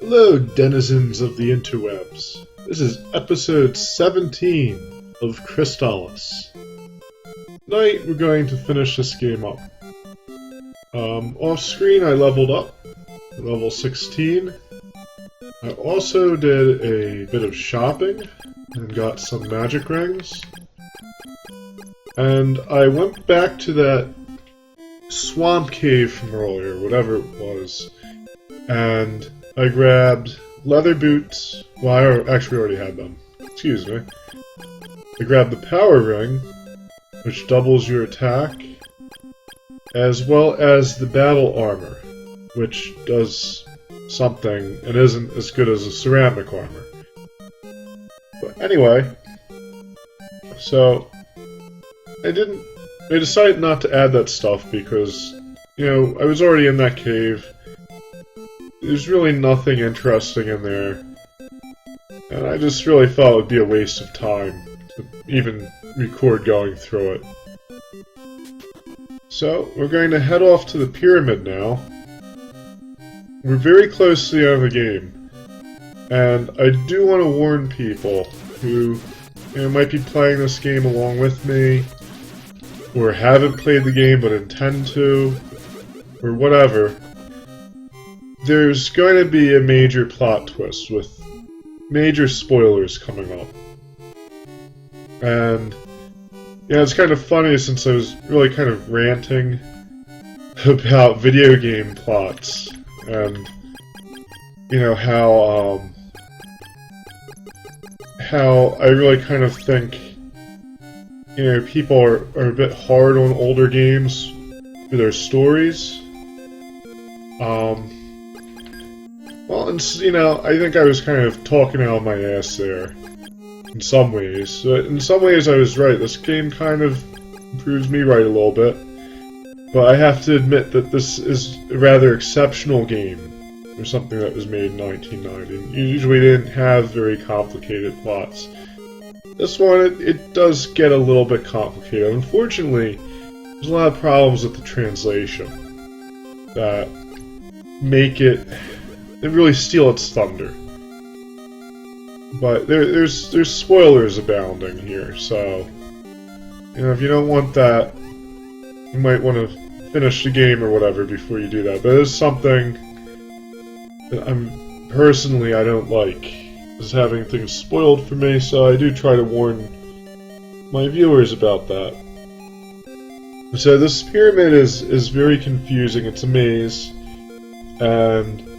Hello, denizens of the interwebs. This is episode 17 of Crystalis. Tonight we're going to finish this game up. Off screen I leveled up, level 16. I also did a bit of shopping and got some magic rings. And I went back to that swamp cave from earlier, whatever it was, and I grabbed leather boots. Well, I actually already had them. Excuse me. I grabbed the power ring, which doubles your attack, as well as the battle armor, which does something and isn't as good as a ceramic armor. But anyway, so I decided not to add that stuff because, I was already in that cave. There's really nothing interesting in there, and I just really thought it would be a waste of time to even record going through it. So, we're going to head off to the pyramid now. We're very close to the end of the game, and I do want to warn people who might be playing this game along with me, or haven't played the game but intend to, or whatever. There's going to be a major plot twist with major spoilers coming up. And, it's kind of funny since I was really kind of ranting about video game plots and, how I really kind of think, people are a bit hard on older games for their stories. Well, I think I was kind of talking out of my ass there, in some ways. In some ways I was right. This game kind of proves me right a little bit. But I have to admit that this is a rather exceptional game for something that was made in 1990. You usually didn't have very complicated plots. This one, it does get a little bit complicated. Unfortunately, there's a lot of problems with the translation that make it really steal its thunder. But there's spoilers abounding here, so if you don't want that, you might want to finish the game or whatever before you do that. But it's something that I don't like, is having things spoiled for me, so I do try to warn my viewers about that. So this pyramid is very confusing. It's a maze, and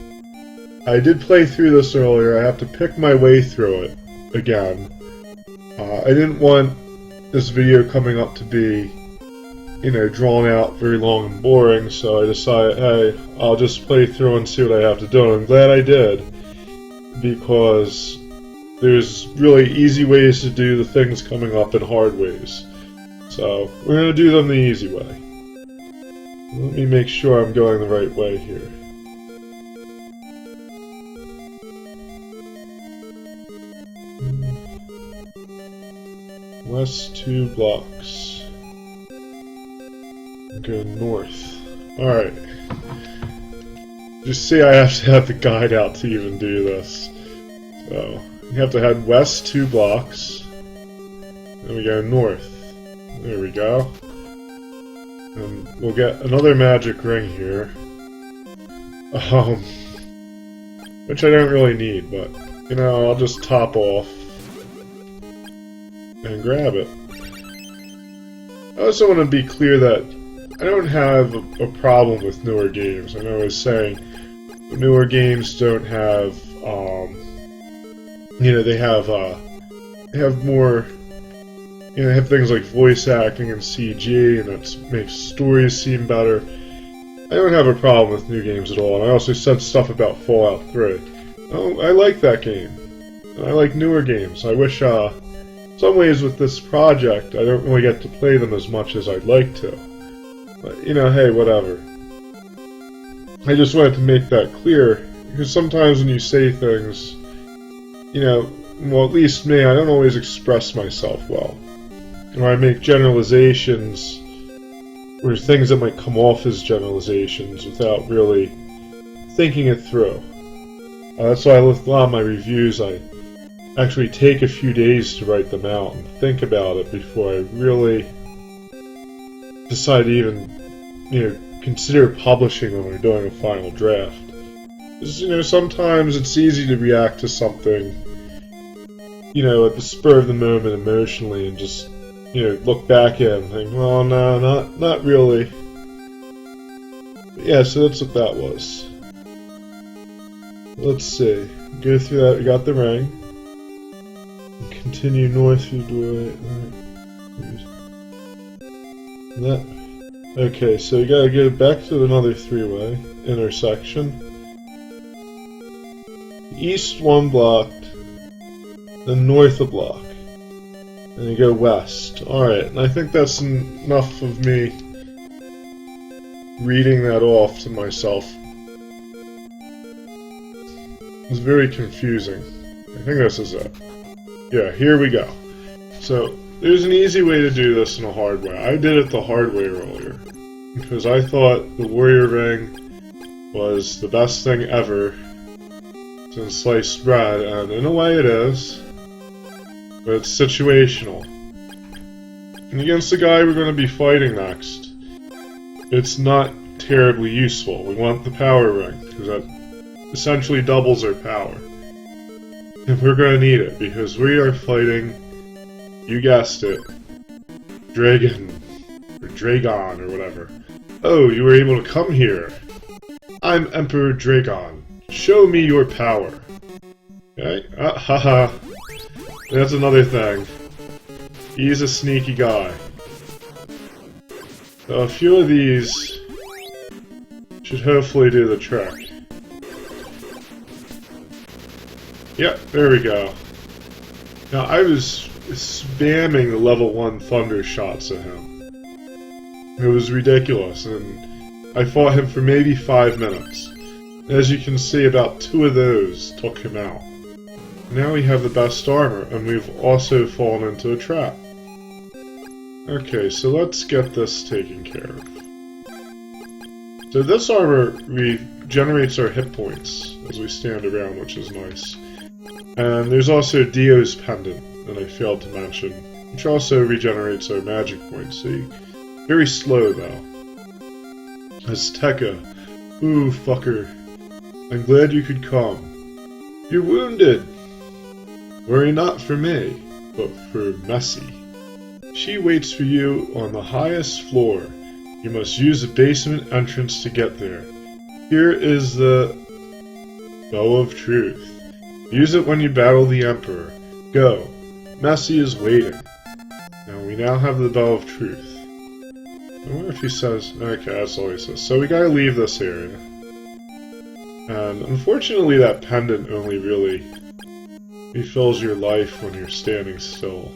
I did play through this earlier. I have to pick my way through it again. I didn't want this video coming up to be, drawn out, very long and boring, so I decided, hey, I'll just play through and see what I have to do. And I'm glad I did, because there's really easy ways to do the things coming up and hard ways. So, we're going to do them the easy way. Let me make sure I'm going the right way here. West 2 blocks. Go north. Alright. Just see, I have to have the guide out to even do this. So, you have to head west 2 blocks. Then we go north. There we go. And we'll get another magic ring here. Which I don't really need, but, I'll just top off and grab it. I also want to be clear that I don't have a problem with newer games. I know I was saying newer games don't have, they have more, they have things like voice acting and CG, and that makes stories seem better. I don't have a problem with new games at all, and I also said stuff about Fallout 3. Oh, I like that game. I like newer games. I wish, in some ways with this project, I don't really get to play them as much as I'd like to. But, hey, whatever. I just wanted to make that clear, because sometimes when you say things, well, at least me, I don't always express myself well. Or I make generalizations, or things that might come off as generalizations without really thinking it through. That's why with a lot of my reviews, I actually take a few days to write them out and think about it before I really decide to even, consider publishing them or doing a final draft. Because, sometimes it's easy to react to something, at the spur of the moment emotionally and just, look back at it and think, well, no, not really. But yeah, so that's what that was. Let's see. Go through that. We got the ring. Continue north through the doorway. Okay, so you gotta go back to another three-way intersection. East one block, then north a block. And you go west. Alright, and I think that's enough of me reading that off to myself. It's very confusing. I think this is it. Yeah, here we go. So, there's an easy way to do this and a hard way. I did it the hard way earlier. Because I thought the warrior ring was the best thing ever since sliced bread, and in a way it is. But it's situational. And against the guy we're going to be fighting next, it's not terribly useful. We want the power ring, because that essentially doubles our power. And we're going to need it, because we are fighting, you guessed it, Draygon, or Draygon, or whatever. Oh, you were able to come here. I'm Emperor Draygon. Show me your power. Okay? Haha. That's another thing. He's a sneaky guy. So a few of these should hopefully do the trick. Yep, there we go. Now, I was spamming the level 1 thunder shots at him. It was ridiculous, and I fought him for maybe 5 minutes. As you can see, about 2 of those took him out. Now we have the best armor, and we've also fallen into a trap. Okay, so let's get this taken care of. So this armor regenerates our hit points as we stand around, which is nice. And there's also Dio's Pendant, that I failed to mention, which also regenerates our magic points. So very slow, though. Azteca. Ooh, fucker. I'm glad you could come. You're wounded! Worry not for me, but for Messi. She waits for you on the highest floor. You must use the basement entrance to get there. Here is the Bow of Truth. Use it when you battle the Emperor. Go. Messi is waiting. Now we now have the Bow of Truth. I wonder if he says... Okay, that's all he says. So we gotta leave this area. And unfortunately that pendant only really refills your life when you're standing still.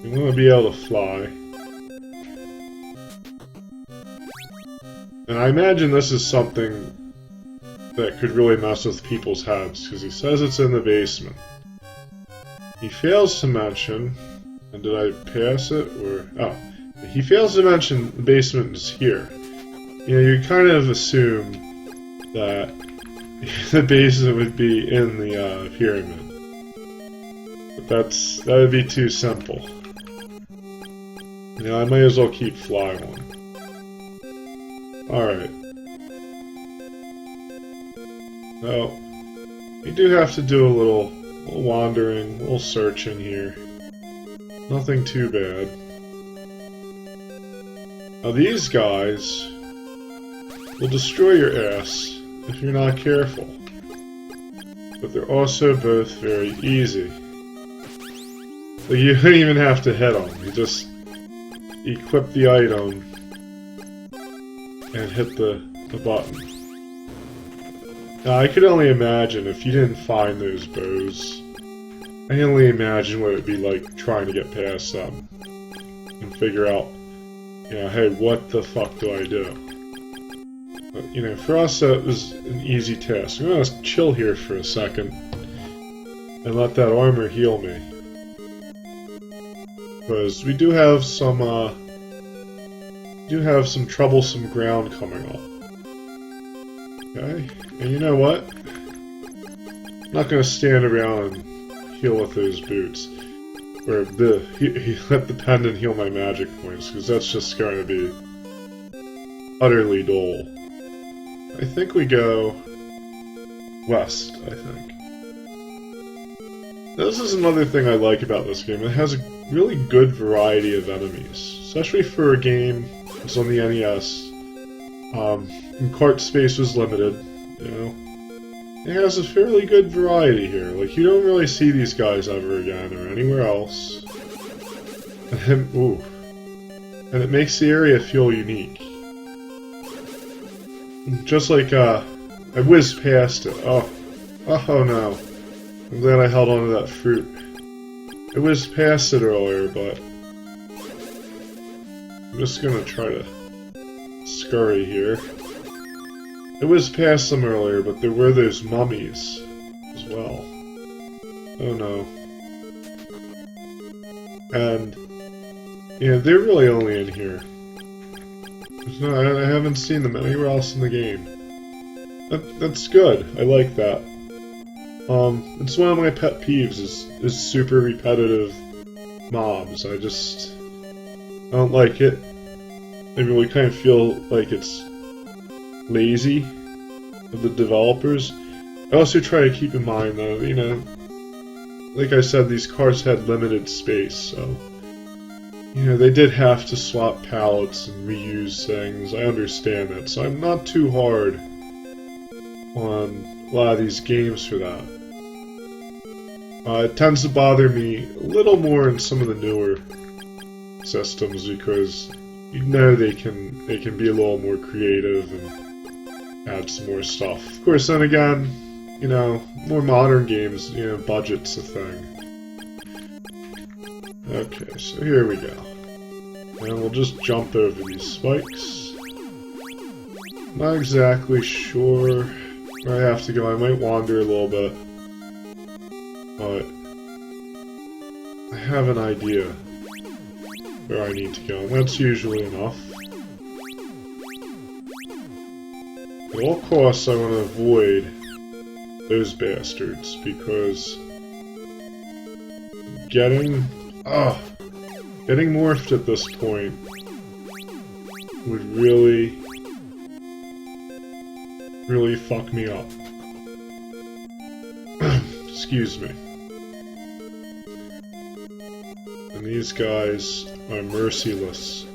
You want to be able to fly. And I imagine this is something that could really mess with people's heads, because he says it's in the basement. He fails to mention, and did I pass it, or... Oh. He fails to mention the basement is here. You kind of assume that the basement would be in the pyramid. But that would be too simple. I might as well keep flying one. Alright. Well, we do have to do a little wandering, a little searching here. Nothing too bad. Now these guys will destroy your ass if you're not careful. But they're also both very easy. So you don't even have to hit them. You just equip the item and hit the button. Now I could only imagine if you didn't find those bows. I can only imagine what it would be like trying to get past them and figure out, hey, what the fuck do I do? But, for us that was an easy task. I'm gonna chill here for a second and let that armor heal me. Because we do have some troublesome ground coming up. Okay, and you know what? I'm not gonna stand around and heal with those boots. Or let the pendant heal my magic points, because that's just going to be utterly dull. I think we go west, I think. This is another thing I like about this game. It has a really good variety of enemies, especially for a game that's on the NES. And cart space was limited, you know. It has a fairly good variety here. Like, you don't really see these guys ever again or anywhere else. And, ooh. And it makes the area feel unique. Just like, I whizzed past it. Oh no. I'm glad I held on to that fruit. I whizzed past it earlier, but I'm just gonna try to scurry here. It was past them earlier, but there were those mummies as well. Oh no. And, yeah, they're really only in here. I haven't seen them anywhere else in the game. That's good. I like that. It's one of my pet peeves is super repetitive mobs. I don't like it. I really kind of feel like it's lazy of the developers. I also try to keep in mind though, you know, like I said, these cars had limited space, so you know, they did have to swap pallets and reuse things. I understand that, so I'm not too hard on a lot of these games for that. It tends to bother me a little more in some of the newer systems because you know they can be a little more creative and add some more stuff. Of course, then again, you know, more modern games, you know, budget's a thing. Okay, so here we go. And we'll just jump over these spikes. Not exactly sure where I have to go. I might wander a little bit. But I have an idea where I need to go, and that's usually enough. At all costs, I want to avoid those bastards, because getting morphed at this point would really fuck me up. Excuse me. And these guys are merciless.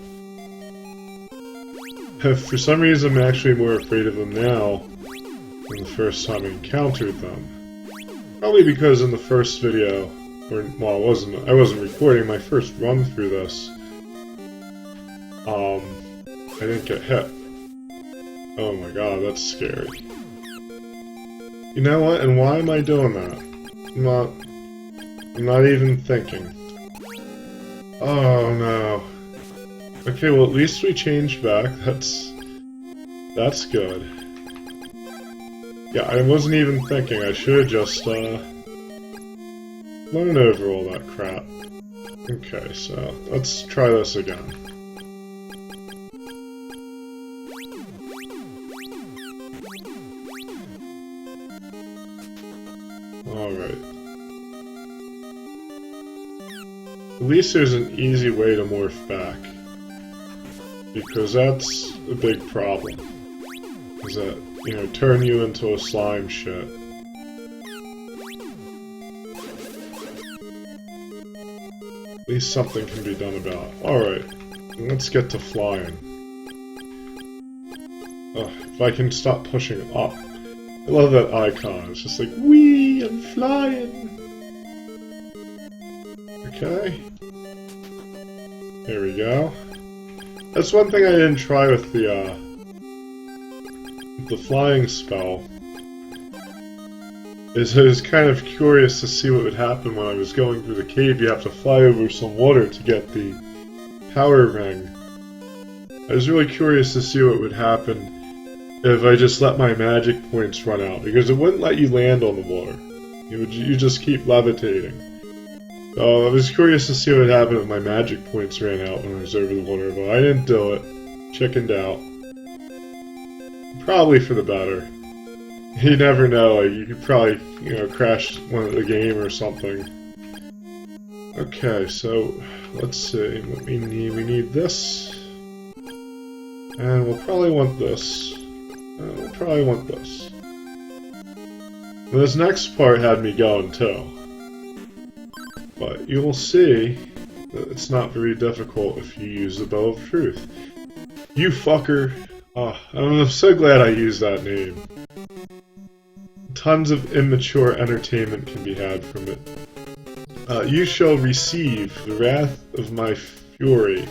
For some reason, I'm actually more afraid of them now than the first time I encountered them. Probably because in the first video, well, I wasn't recording my first run through this. I didn't get hit. Oh my god, that's scary. You know what? And why am I doing that? I'm not even thinking. Oh no. Okay, well at least we changed back. That's good. Yeah, I wasn't even thinking. I should have just learned over all that crap. Okay, so let's try this again. Alright. At least there's an easy way to morph back. Because that's a big problem. Is that, you know, turn you into a slime shit. At least something can be done about it. Alright, let's get to flying. If I can stop pushing up. I love that icon, it's just like, whee, I'm flying! Okay. There we go. That's one thing I didn't try with the flying spell. Is I was kind of curious to see what would happen when I was going through the cave. You have to fly over some water to get the power ring. I was really curious to see what would happen if I just let my magic points run out, because it wouldn't let you land on the water. You just keep levitating. So I was curious to see what would happen if my magic points ran out when I was over the water, but I didn't do it. Chickened out. Probably for the better. You never know, like, you could probably, crash the game or something. Okay, so, let's see, what we need this. And we'll probably want this. And we'll probably want this. And this next part had me going too. But you will see that it's not very difficult if you use the Bow of Truth. You fucker! Oh, I'm so glad I used that name. Tons of immature entertainment can be had from it. You shall receive the wrath of my fury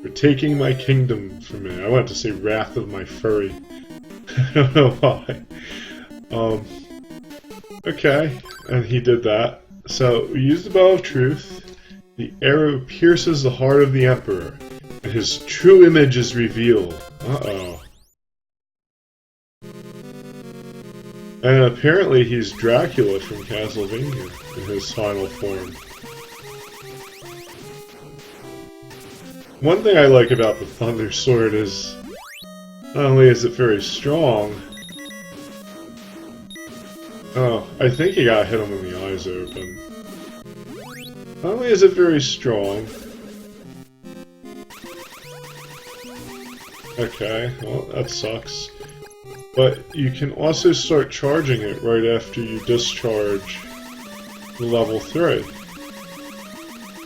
for taking my kingdom from me. I wanted to say wrath of my furry. I don't know why. Okay, and he did that. So, we use the Bow of Truth. The arrow pierces the heart of the Emperor, and his true image is revealed. Uh-oh. And apparently he's Dracula from Castlevania in his final form. One thing I like about the Thunder Sword is, not only is it very strong... Oh, I think he got hit him when the eyes open. Not only is it very strong... Okay, well, that sucks. But you can also start charging it right after you discharge the level 3.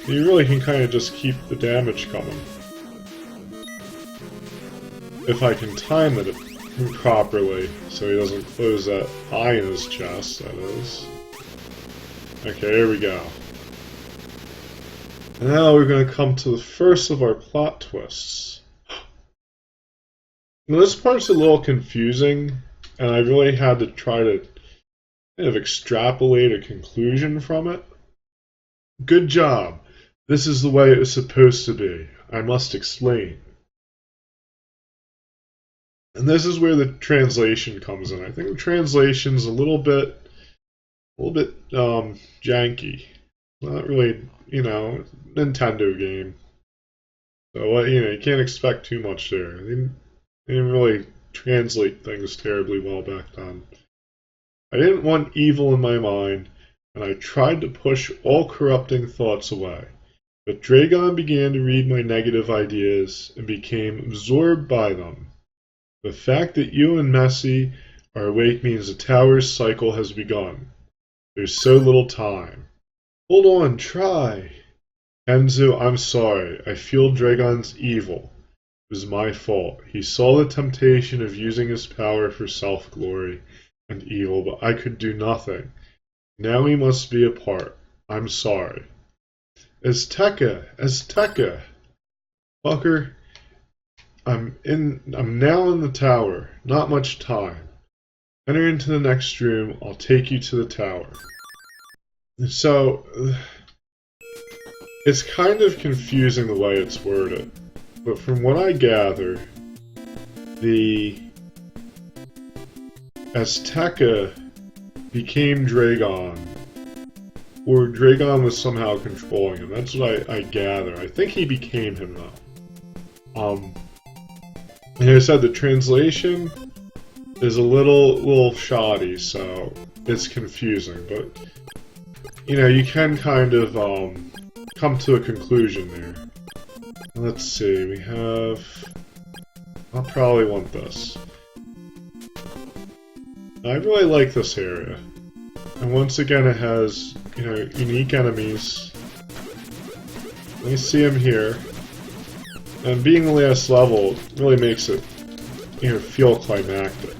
You really can kind of just keep the damage coming. If I can time it properly, so he doesn't close that eye in his chest, that is. Okay, here we go. And now we're going to come to the first of our plot twists. Now this part's a little confusing, and I really had to try to kind of extrapolate a conclusion from it. Good job. This is the way it was supposed to be. I must explain. And this is where the translation comes in. I think the translation's a little bit janky. Not really, Nintendo game. So, you can't expect too much there. They didn't really translate things terribly well back then. I didn't want evil in my mind, and I tried to push all corrupting thoughts away. But Draygon began to read my negative ideas and became absorbed by them. The fact that you and Messi are awake means the tower's cycle has begun. There's so little time. Hold on, try. Enzo, I'm sorry. I feel Draygon's evil. It was my fault. He saw the temptation of using his power for self-glory and evil, but I could do nothing. Now we must be apart. I'm sorry. Azteca! Fucker. I'm now in the tower. Not much time. Enter into the next room. I'll take you to the tower. So, it's kind of confusing the way it's worded. But from what I gather, the Azteca became Draygon, or Draygon was somehow controlling him. That's what I gather. I think he became him though. And I said the translation is a little shoddy, so it's confusing. But you can kind of come to a conclusion there. Let's see, we have... I'll probably want this. I really like this area. And once again it has, unique enemies. Let me see them here. And being the last level really makes it, feel climactic.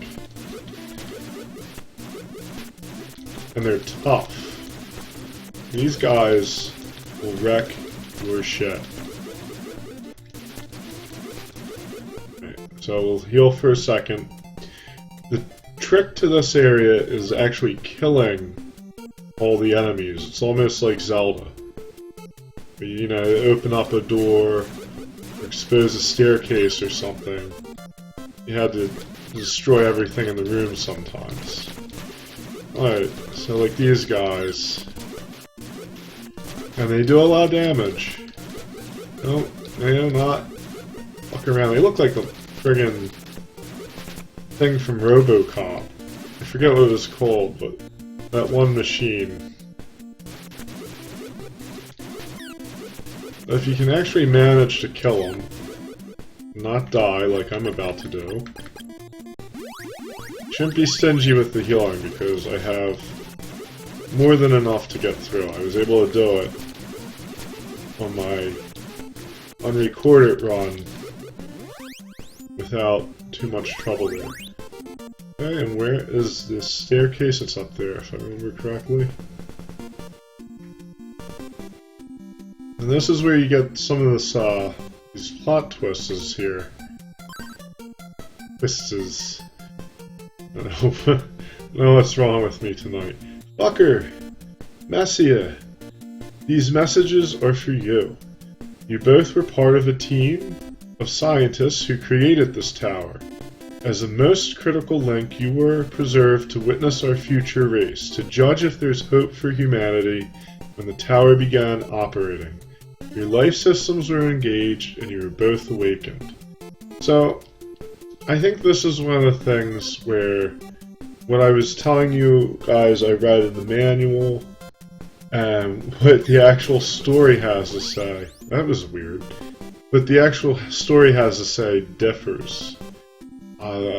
And they're tough. These guys will wreck your shit. So we'll heal for a second. The trick to this area is actually killing all the enemies. It's almost like Zelda. Open up a door, or expose a staircase or something. You had to destroy everything in the room sometimes. Alright, so like these guys. And they do a lot of damage. No, they do not fuck around. They look like the friggin' thing from RoboCop. I forget what it was called, but that one machine. If you can actually manage to kill him, not die like I'm about to do, shouldn't be stingy with the healing because I have more than enough to get through. I was able to do it on my unrecorded run without too much trouble there. Okay, and where is this staircase? It's up there, if I remember correctly. And this is where you get some of this, these plot twists here. Twists. I don't know what's wrong with me tonight. Fucker! Messia! These messages are for you. You both were part of a team of scientists who created this tower. As the most critical link, you were preserved to witness our future race, to judge if there's hope for humanity when the tower began operating. Your life systems were engaged, and you were both awakened. So, I think this is one of the things where what I was telling you guys I read in the manual, and what the actual story has to say, that was weird, what the actual story has to say differs.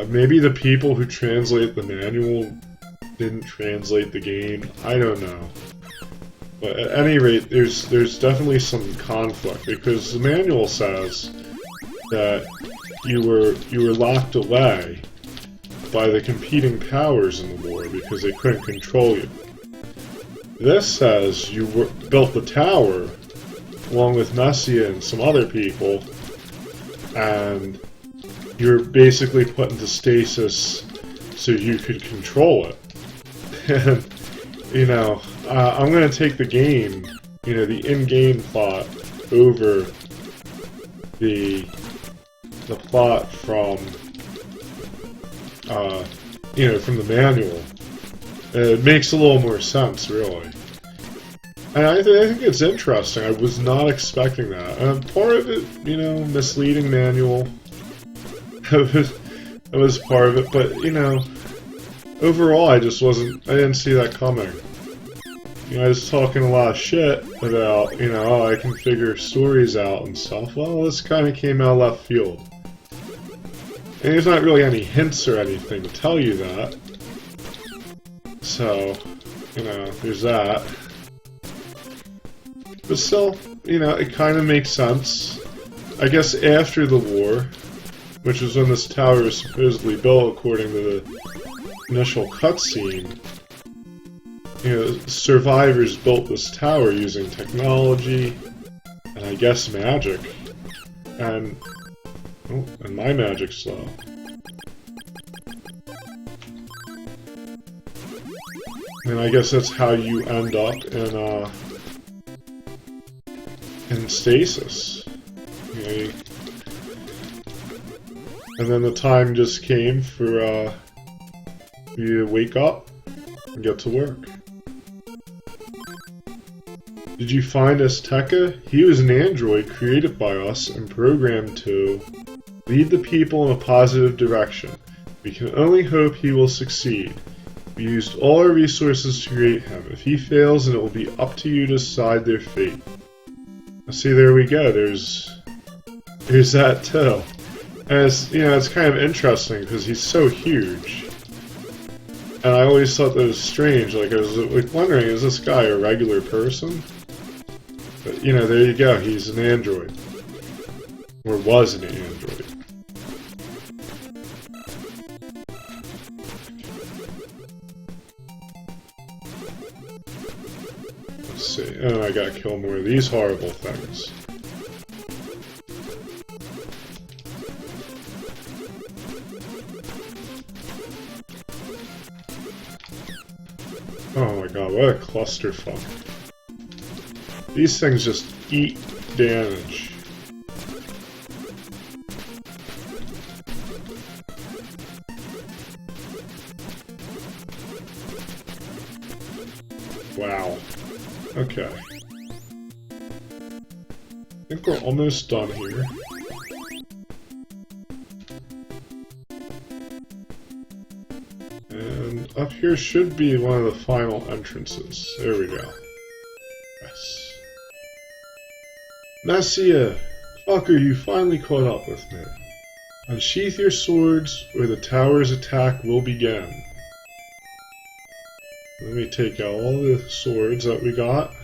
Maybe the people who translate the manual didn't translate the game, I don't know. But at any rate, there's definitely some conflict, because the manual says that you were locked away by the competing powers in the war because they couldn't control you. This says you built the tower along with Messia and some other people, and you're basically put into stasis so you could control it. And, you know, I'm going to take the game, you know, the in-game plot over the plot from, you know, from the manual. It makes a little more sense, really. And I think it's interesting. I was not expecting that. Part of it, you know, misleading manual. That was part of it, but, you know, overall I didn't see that coming. You know, I was talking a lot of shit about, you know, oh, I can figure stories out and stuff. Well, this kind of came out of left field. And there's not really any hints or anything to tell you that. So, you know, there's that. But still, you know, it kind of makes sense. I guess after the war, which was when this tower was supposedly built according to the initial cutscene, you know, survivors built this tower using technology, and I guess magic. And, oh, and my magic's slow. And I guess that's how you end up in stasis. You know, and then the time just came for you to wake up and get to work. Did you find Azteca? He was an android created by us and programmed to lead the people in a positive direction. We can only hope he will succeed. We used all our resources to create him. If he fails, then it will be up to you to decide their fate. See, there we go. There's that too. And it's, you know, it's kind of interesting because he's so huge. And I always thought that was strange. Like, I was like wondering, is this guy a regular person? But, you know, there you go. He's an android. Or was an android. Let's see. Oh, I gotta kill more of these horrible things. Oh my god, what a clusterfuck. These things just eat damage. Wow. Okay. I think we're almost done here. And, here should be one of the final entrances. There we go. Yes. Messiah! Fucker, you finally caught up with me. Unsheath your swords, or the tower's attack will begin. Let me take out all the swords that we got.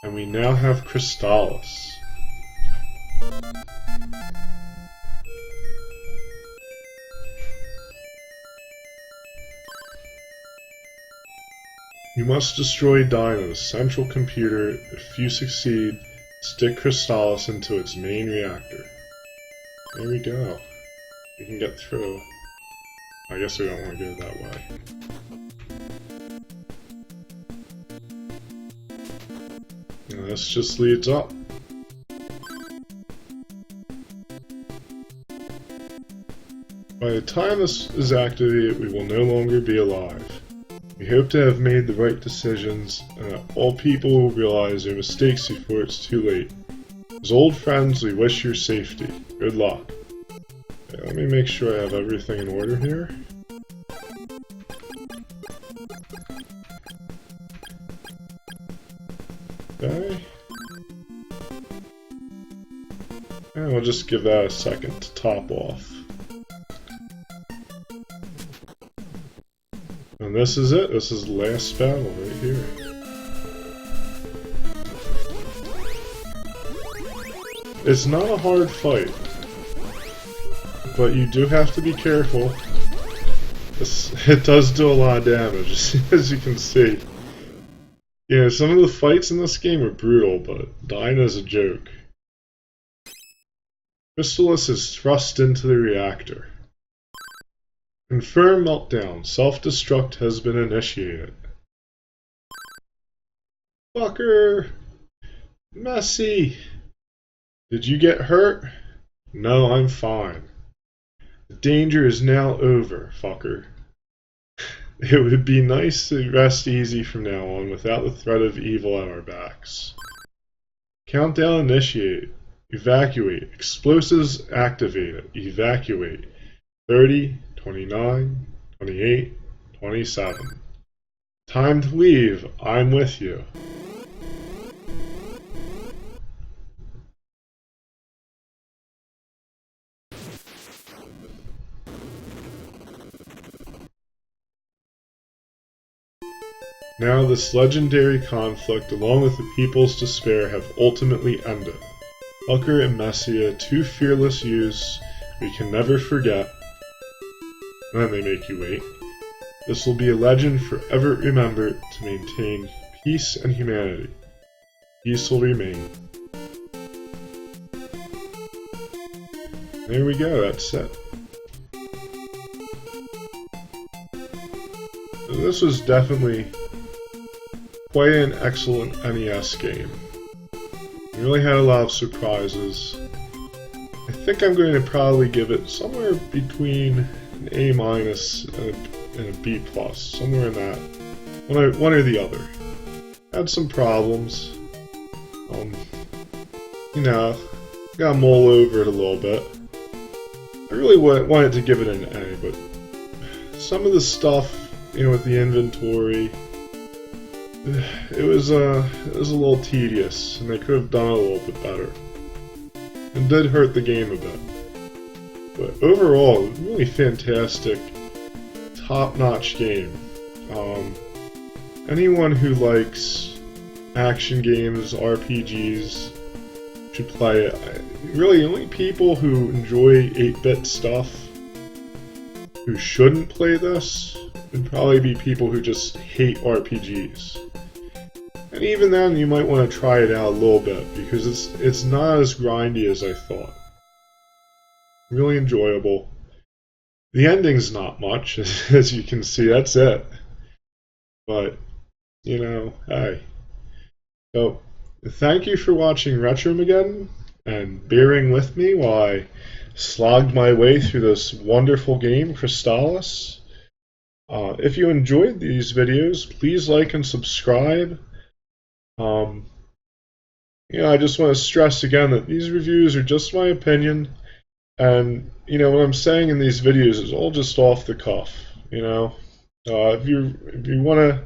And we now have Crystalis. You must destroy Dyna's central computer. If you succeed, stick Crystalis into its main reactor. There we go. We can get through. I guess we don't want to go that way. And this just leads up. By the time this is activated, we will no longer be alive. We hope to have made the right decisions, and that all people will realize their mistakes before it's too late. As old friends, we wish your safety. Good luck. Okay, let me make sure I have everything in order here. Okay. And we'll just give that a second to top off. And this is it. This is the last battle right here. It's not a hard fight, but you do have to be careful. It does do a lot of damage, as you can see. Yeah, some of the fights in this game are brutal, but Dyna's a joke. Crystalis is thrust into the reactor. Confirm meltdown. Self-destruct has been initiated. Fucker! Messy! Did you get hurt? No, I'm fine. The danger is now over, fucker. It would be nice to rest easy from now on without the threat of evil at our backs. Countdown initiate. Evacuate. Explosives activated. Evacuate. 30, 29, 28, 27. Time to leave. I'm with you. Now this legendary conflict, along with the people's despair, have ultimately ended. Fucker and Messiah, two fearless youths we can never forget. And then they make you wait. This will be a legend forever remembered to maintain peace and humanity. Peace will remain. There we go, that's it. So this was definitely quite an excellent NES game. It really had a lot of surprises. I think I'm going to probably give it somewhere between an A- and a B+, somewhere in that. One or the other. Had some problems. You know, got to mull over it a little bit. I really wanted to give it an A, but some of the stuff, you know, with the inventory, it was a little tedious, and they could have done it a little bit better. It did hurt the game a bit. But overall, really fantastic, top-notch game. Anyone who likes action games, RPGs, should play it. Really, only people who enjoy 8-bit stuff who shouldn't play this would probably be people who just hate RPGs. And even then, you might want to try it out a little bit, because it's not as grindy as I thought. Really enjoyable. The ending's not much, as you can see, that's it. But, you know, hey. So, thank you for watching Retromageddon, and bearing with me while I slogged my way through this wonderful game, Crystalis. If you enjoyed these videos, please like and subscribe. You know, I just want to stress again that these reviews are just my opinion, and, you know, what I'm saying in these videos is all just off the cuff, you know. If you want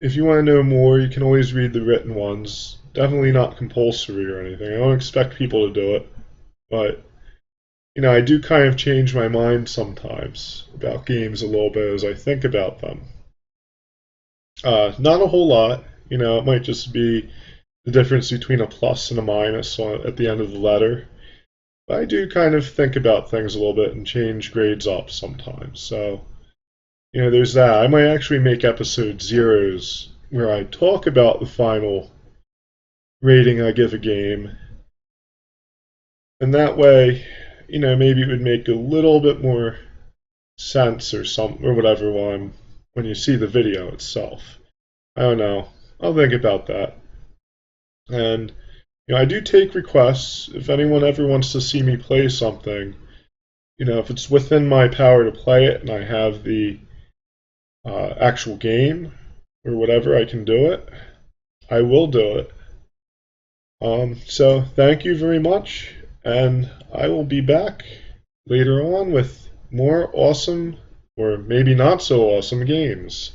to know more, you can always read the written ones. Definitely not compulsory or anything. I don't expect people to do it, but I do kind of change my mind sometimes about games a little bit as I think about them. Not a whole lot. It might just be the difference between a plus and a minus at the end of the letter. But I do kind of think about things a little bit and change grades up sometimes. So, there's that. I might actually make episode zeros where I talk about the final rating I give a game. And that way, maybe it would make a little bit more sense or whatever when you see the video itself. I don't know. I'll think about that. And I do take requests. If anyone ever wants to see me play something, if it's within my power to play it and I have the actual game or whatever, I can do it. I will do it. So thank you very much, and I will be back later on with more awesome or maybe not so awesome games.